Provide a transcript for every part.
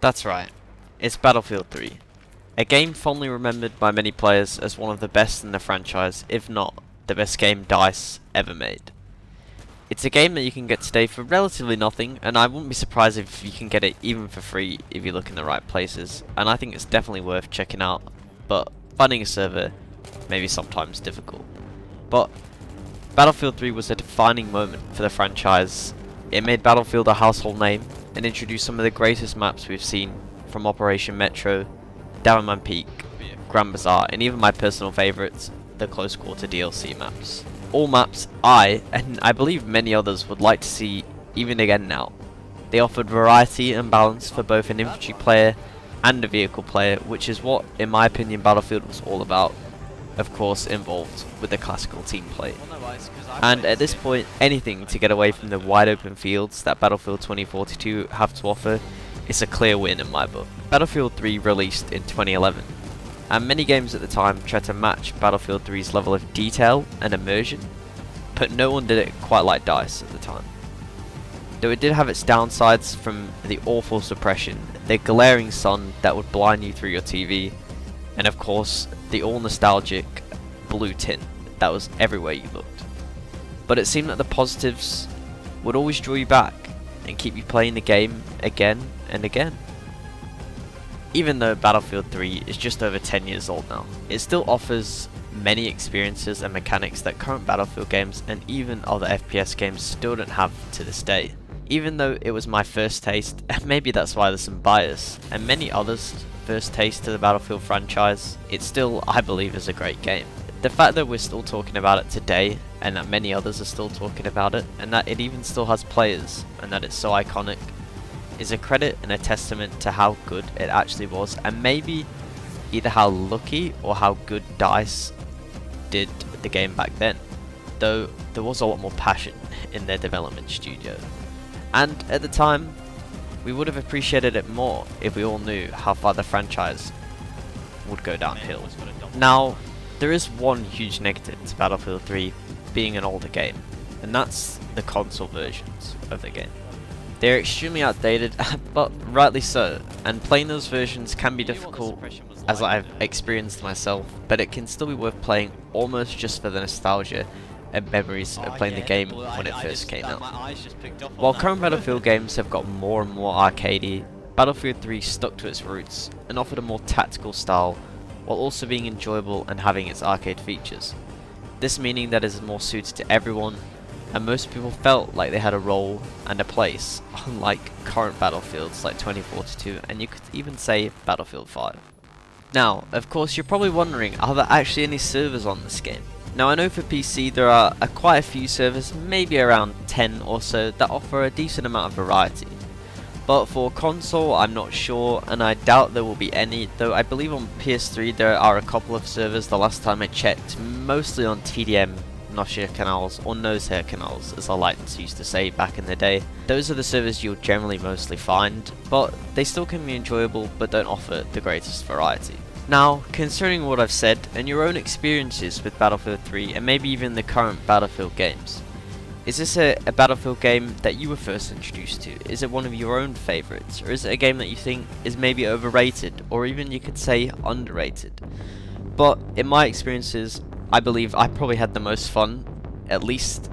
That's right, it's Battlefield 3, a game fondly remembered by many players as one of the best in the franchise, if not the best game DICE ever made. It's a game that you can get today for relatively nothing, and I wouldn't be surprised if you can get it even for free if you look in the right places, and I think it's definitely worth checking out, but finding a server may be sometimes difficult. But Battlefield 3 was a defining moment for the franchise. It made Battlefield a household name and introduced some of the greatest maps we've seen, from Operation Metro, Dalaman Peak, Grand Bazaar, and even my personal favourites, the Close Quarter DLC maps. All maps I, and I believe many others, would like to see even again now. They offered variety and balance for both an infantry player and a vehicle player, which is what, in my opinion, Battlefield was all about. Of course, involved with the classical team play. And at this point, anything to get away from the wide open fields that Battlefield 2042 have to offer is a clear win in my book. Battlefield 3 released in 2011, and many games at the time tried to match Battlefield 3's level of detail and immersion, but no one did it quite like DICE at the time. Though it did have its downsides, from the awful suppression, the glaring sun that would blind you through your TV, and of course the all nostalgic blue tint that was everywhere you looked. But it seemed that the positives would always draw you back and keep you playing the game again and again. Even though Battlefield 3 is just over 10 years old now, it still offers many experiences and mechanics that current Battlefield games and even other FPS games still don't have to this day. Even though it was my first taste, and maybe that's why there's some bias, and many others' first taste to the Battlefield franchise, it still, I believe, is a great game. The fact that we're still talking about it today, and that many others are still talking about it, and that it even still has players, and that it's so iconic, is a credit and a testament to how good it actually was, and maybe either how lucky or how good DICE did the game back then, though there was a lot more passion in their development studio. And at the time, we would have appreciated it more if we all knew how far the franchise would go downhill. Now, there is one huge negative to Battlefield 3 being an older game, and that's the console versions of the game. They're extremely outdated, but rightly so, and playing those versions can be difficult, as I've experienced myself, but it can still be worth playing almost just for the nostalgia and memories of playing the game when it first came out. While current Battlefield games have got more and more arcadey, Battlefield 3 stuck to its roots and offered a more tactical style while also being enjoyable and having its arcade features. This meaning that it is more suited to everyone, and most people felt like they had a role and a place, unlike current Battlefields like 2042 and you could even say Battlefield 5. Now, of course, you're probably wondering, are there actually any servers on this game? Now, I know for PC there are quite a few servers, maybe around 10 or so, that offer a decent amount of variety. But for console, I'm not sure, and I doubt there will be any, though I believe on PS3 there are a couple of servers the last time I checked, mostly on TDM, Noshir canals, or Nosehair canals, as I like to used to say back in the day. Those are the servers you'll generally mostly find, but they still can be enjoyable, but don't offer the greatest variety. Now, concerning what I've said, and your own experiences with Battlefield 3, and maybe even the current Battlefield games, is this a Battlefield game that you were first introduced to? Is it one of your own favourites? Or is it a game that you think is maybe overrated, or even you could say underrated? But in my experiences, I believe I probably had the most fun, at least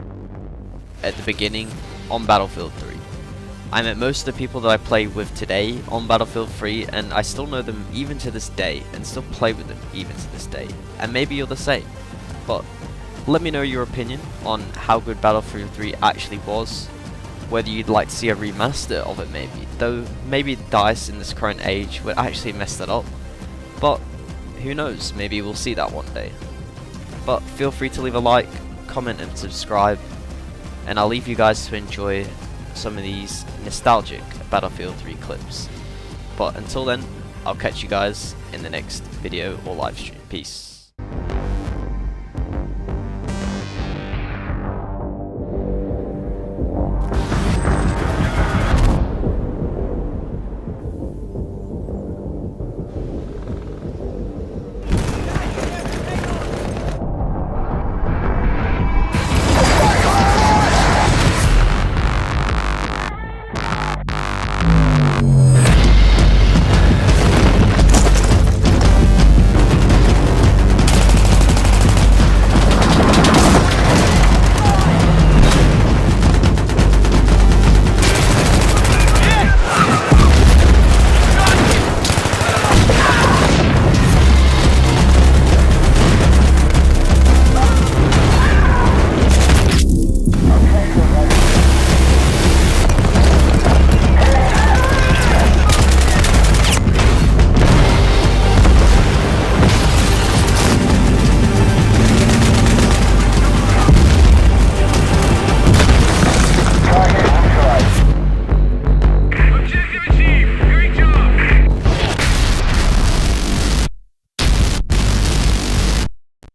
at the beginning, on Battlefield 3. I met most of the people that I play with today on Battlefield 3, and I still know them even to this day, and still play with them even to this day. And maybe you're the same, but let me know your opinion on how good Battlefield 3 actually was, whether you'd like to see a remaster of it maybe, though maybe DICE in this current age would actually mess that up, but who knows, maybe we'll see that one day. But feel free to leave a like, comment and subscribe, and I'll leave you guys to enjoy some of these nostalgic Battlefield 3 clips. But until then, I'll catch you guys in the next video or live stream. Peace.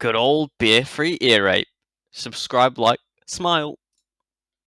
Good old beer-free ear rape. Subscribe, like, smile.